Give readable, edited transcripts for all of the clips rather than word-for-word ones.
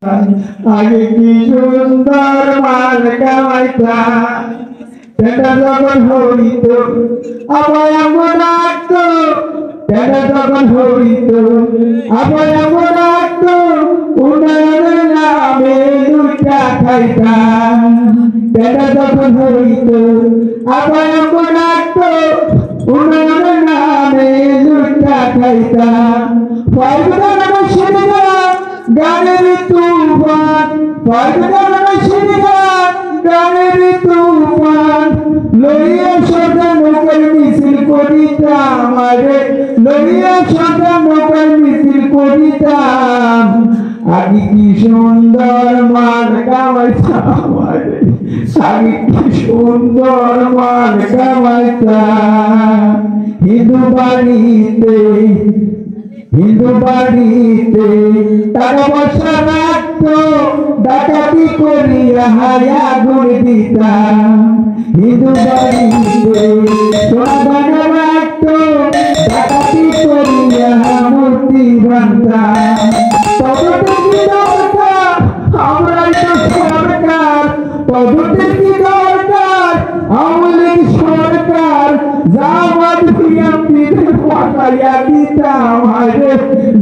আগে কি সুন্দর মাল কামাইতাম তেনা যখন হইত আবার এমন রাখতো তেনা যখন হইত আবার এমন রাখতো উন্নয়নের নামে লুটা খাইতাম তেনা যখন হইত আবার এমন রাখতো উন্নয়নের নামে লুটা খাইতাম গানের তুফান গানের তুফান লইয়া সদা নৌকার মিছিল করিতাম আরে লইয়া সদা নৌকার মিছিল করিতাম আগে কি সুন্দর মান কামাইতাম আরে আগে কি সুন্দর মান কামাইতাম হিন্দু বাড়িতে টাকা পয়সা রাখতো ডাকাতি করিয়া হায়া গুণ দিতাম হিন্দু বাড়িতে সোনা দানা রাখতো ডাকাতি করিয়া মূর্তি বানতাম তবে কি দরকার আমরাই তো সরকার তবে কি দরকার আমলের সরকার জামাত বিএনপির ফাটাইয়া দিতাম আরে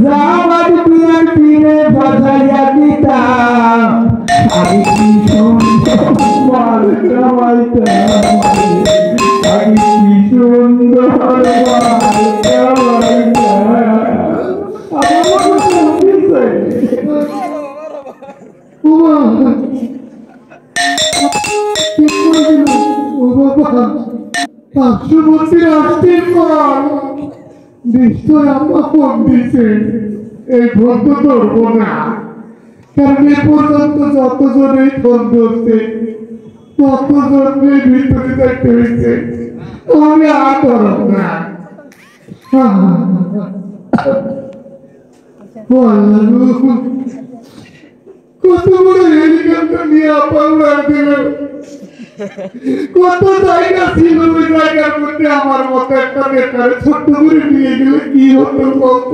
জামাত বিএনপির ফাটাইয়া দিতাম আগে কি সুন্দর মাল কামাইতাম আগে কি সুন্দর মাল পার্শ্ববর্তী রাষ্ট্রের পর নিশ্চয় আমরা ফোন দিছে এই ফোন তো ধরবো না কারণ এ পর্যন্ত যতজন এই ফোন ধরছে ততজনের ভিতরে দেখতে হয়েছে আমি আর ধরব না কত বড় হেলিকপ্টার নিয়ে আপনার দিল কত জায়গা ছিল ওই জায়গার মধ্যে আমার মতো একটা নেতারে ছোট্ট করে নিয়ে গেলে কি হতো কত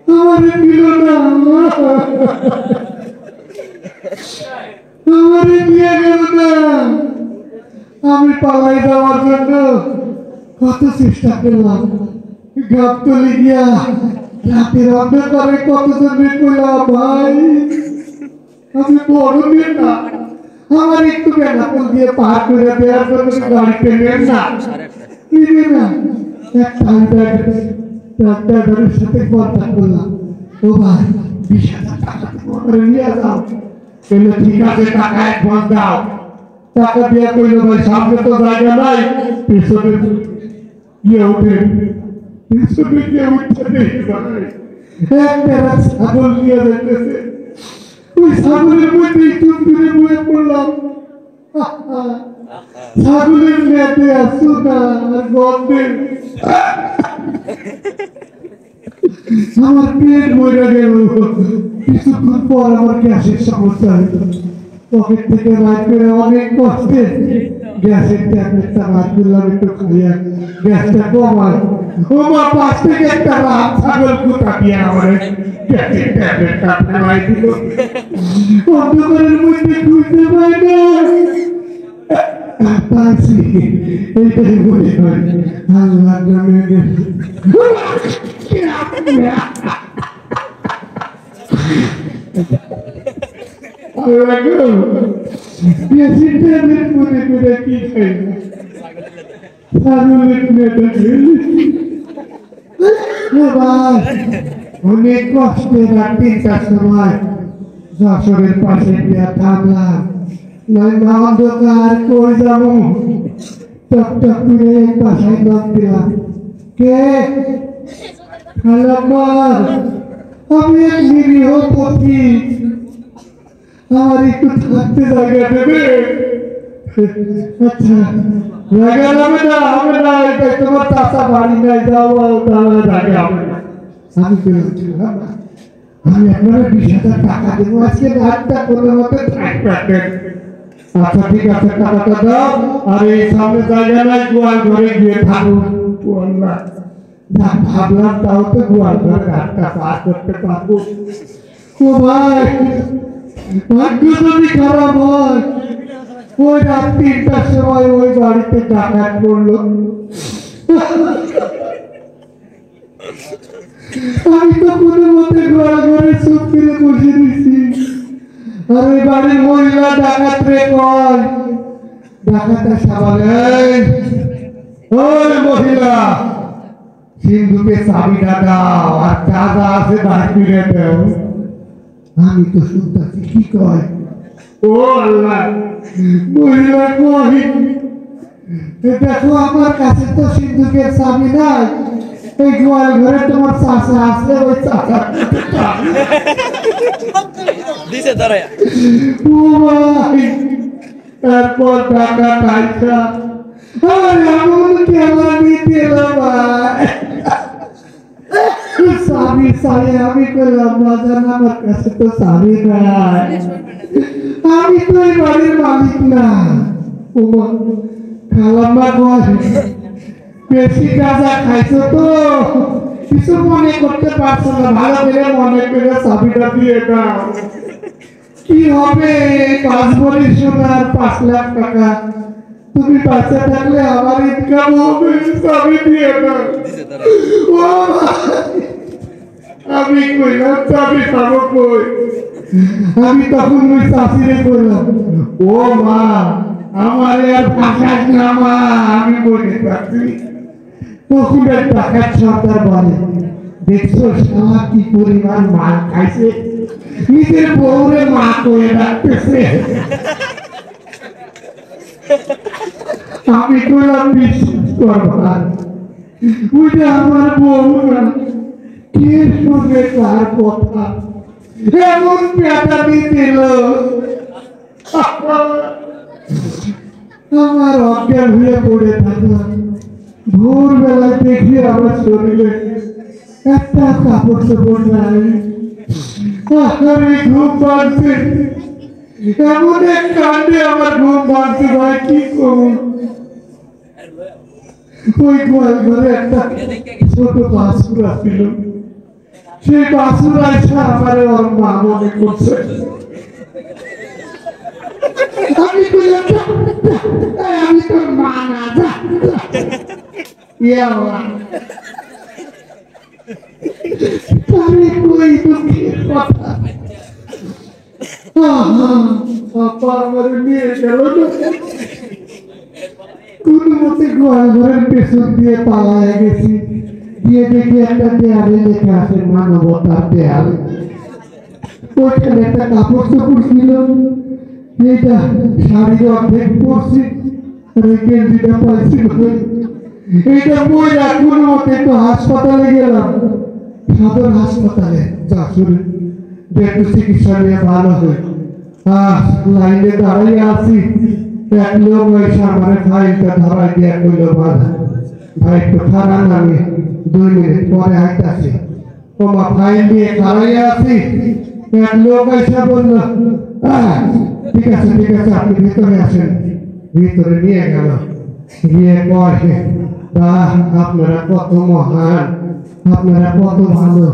আমার দিল না আমার নিয়ে গেল না আমি পালাই যাওয়ার জন্য কত চেষ্টা করলাম গাবতলি গিয়া রাতের অন্ধকারে কতজনে কইলাম ভাই আমি বড় নেতা আমার একটু বেনাপোল দিয়ে পার করে দেওয়ার জন্য গাড়িতে নেন না নিবে না একটা ড্রাইভারের সাথে কথা বললাম ও ভাই 20,000 টাকা নিয়ে যাও বললো ঠিক আছে টাকা অ্যাডভান্স দাও টাকা দিয়ে কইলো ভাই সামনে তো জায়গা নাই পিছনে গিয়ে উঠে পিছনে গিয়ে উঠতে দেখি ভাই একটা ছাগল নিয়ে যাইতেছে ওই ছাগলের মধ্যে একটু দূরে বয়ে পড়লাম ছাগলের মেয়েতে আসো না আর গন্ধে আমার পেট মরে গেল কিছুক্ষণ পর আমার গ্যাসের সমস্যা হইল পকেট থেকে বাইর করে অনেক কষ্টে গ্যাসের ট্যাবলেটটা বাইর করলাম একটু খাইয়া গ্যাসটা কমায় ও মা পাশ থেকে একটা রাত ছাগল কুটা দিয়ে আমার গ্যাসের ট্যাবলেটটা ফেলাই দিল অন্ধকারের মধ্যে খুঁজতে পাই না পাচ্ছি এইটাই বলে হয় আল্লাহ নামে অনেক কষ্টে রাত 3টার সময় যশোরের পাশে গিয়া থামলাম অন্ধকার কই যাবো টক টক করে এক বাসায় নাম দিলাম কে আমি এক নিরীহ পথি আমার একটু থাকতে জায়গা দেবে আচ্ছা জায়গা হবে না এটা তোমার চাষা বাড়ি নাই যাও জায়গা হবে না আমি বলছিলাম আমি আপনার 20,000 টাকা দেবো আজকে রাতটা কোনো মতে থাকবেন আচ্ছা ঠিক আছে টাকাটা দাও আর এই সামনে জায়গা নাই গোয়াল ঘরে গিয়ে থাকো ভাবলাম তাও তো গোয়াল ঘর ঘাটটা পার করতে পারবো ও ভাই, ভাগ্য যদি খারাপ হয়, ওই রাত 3টার সময় ওই বাড়িতে ডাকাত পড়লো। আমি তো কোনো মতে ঘরে চুপ করে বসে দিছি, আর ওই বাড়ির মহিলা ডাকাত রে কয়, ডাকাতটা সাবালে, ওই মহিলা সিন্ধুকে চাবিটা দাও আর যা যা আছে তাই ফিরে দাও। আমি তো শুনতেছি কি কয়, ও আল্লাহ, মহিলা কয়, দেখো আমার কাছে তো সিন্ধুকের চাবি নাই, এই গোয়াল ঘরে তোমার চাচা আছে, ওই চাচা দিছে ধরে। ও ভাই, তারপর টাকা টাইটা আর এমন খেলা নিতে ভাই, চাবি চাই আমি পেলাম না, জান আমার কাছে তো চাবি নাই, আমি তো এই বাড়ির মালিক না। ও খালাম্মা কয়, বেশি গাঁজা খাইছো তো, কিছু মনে করতে পারছো না, ভালো করে মনে করে চাবিটা দিয়ে দাও। কি হবে 5 ভরি সোনার 5 লাখ টাকা, তুমি বাচ্চা থাকলে আমার ইনকাম হবে, চাবি দিয়ে দাও। ও আমি কইলাম চাবি পাবো কই? আমি তখন ওই চাষিরে কইলাম, ও মা আমার আর ফাঁসাস না মা, আমি বলে থাকি। তখন এক ডাকাত সর্দার বলে, দেখছো শালা কি পরিমাণ মাল খাইছে, নিজের বউরে মা করে রাখতেছে। আমি কইলাম বিশ্বাস করবা, ওইটা আমার বউ না, কে শুনে তার কথা, এমন পেটানি দিল আমার অজ্ঞান হয়ে পড়ে থাকলাম। ভোরবেলায় দেখি আমার শরীরে একটা কাপড় চোপড় নাই, ঘুম ভাঙছে, এমন এক কাণ্ডে আমার ঘুম ভাঙছে ভাই, কি করব? ওই গোয়াল ঘরে একটা ছোট বাছুর ছিল, সেই বাছুর আইসা আমার ওর মা মনে করছে। আমি আমি তোর মা না, যা কই দুঃখের কথা, আমার নিয়ে গেল না, কোন মতে গোয়াল ঘরের পেছন দিয়ে পালায় গেছি, গিয়ে দেখি একটা দেয়ালে লেখা আছে মানবতার দেয়াল। ওইখানে একটা কাপড় চোপড় ছিল, এইটা শাড়ির অর্ধেক পরছি, আর ওই গেঞ্জিটা পাইছি, এইটা বইরা কোন মতে একটু হাসপাতালে গেলাম, সদর হাসপাতালে যশোরে, একটু চিকিৎসা নিয়ে ভালো হয়। লাইনে দাঁড়িয়ে আছি, এক লোক এসে আমার ফাইলটা ধরাই দিয়ে কইল, ভাই একটু খারাপ আমি 2 মিনিট পরে আইতাছি। তোমার ফাইল নিয়ে দাঁড়িয়ে আছি, এক লোক এসে বলল, ঠিক আছে ঠিক আছে, আপনি ভিতরে আসেন। ভিতরে নিয়ে গেল, গিয়ে কয়, আপনারা কত মহান, আপনারা কত ভালো।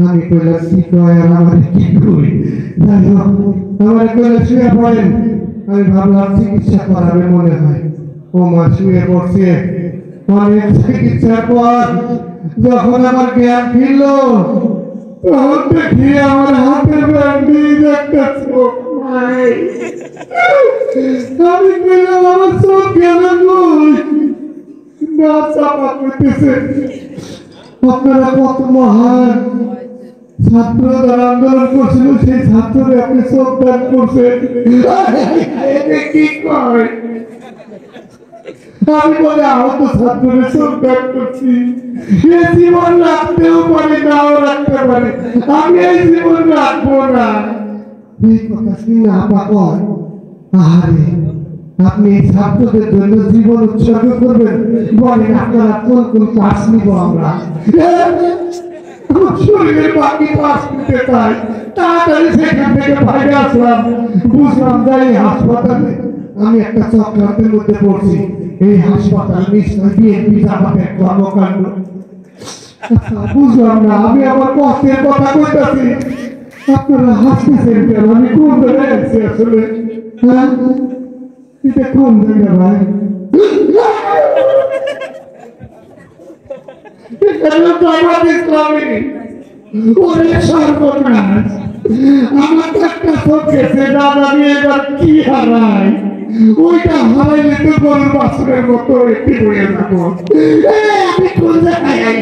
আমি কইলাম কি কয় আর আমার কি কই, যাই হোক আমার কইলে শুয়ে পড়েন। আমি ভাবলাম চিকিৎসা করাবে মনে হয়, ও মা শুয়ে পড়ছে। অনেক চিকিৎসার পর যখন আমার জ্ঞান ফিরল, তখন দেখি আমার হাতের ব্যান্ডেজ একটা চোখ নাই। আমি কইলাম আমার চোখ গেল কই, না চাপা করতেছে। আপনারা কত মহান, ছাত্ররা আন্দোলন করছিল, সেই ছাত্ররা আপনি চোখ দান করছেন, কি কয়? আমি বলে আহত ছাত্ররা চোখ দান করছি, এ জীবন রাখতেও পারি, নাও রাখতে পারি, আমি এই জীবন রাখবো না। এই কথা শুনে আপা কয়, আরে আপনি ছাত্রদের জন্য জীবন উৎসর্গ করবেন, বলেন আপনারা কোন কোন ক্লাস নিব আমরা? শরীরের বাকি ক্লাস নিতে চাই, তাড়াতাড়ি সেখান থেকে বাইরে আসলাম। বুঝলাম যে এই হাসপাতালে আমি একটা চক্রান্তের মধ্যে পড়ছি, এই হাসপাতাল নিশ্চয় বিএনপি জামাতের কর্মকাণ্ড। বুঝলাম না, আমি আমার কষ্টের কথা কইতাছি, আপনারা হাসতেছেন কেন? আমি কোন জায়গায় আছি আসলে? হ্যাঁ, এটা কোন জায়গা ভাই? এখানে জামাত ইসলামী। ওরে সর্বনাশ, আমার একটা চোখ গেছে, দাদা আমি এবার কি হারাই? ওইটা হারাইলে তো গরুর বাছুরের মতো একটি হয়ে যাবো। আমি কোন জায়গায়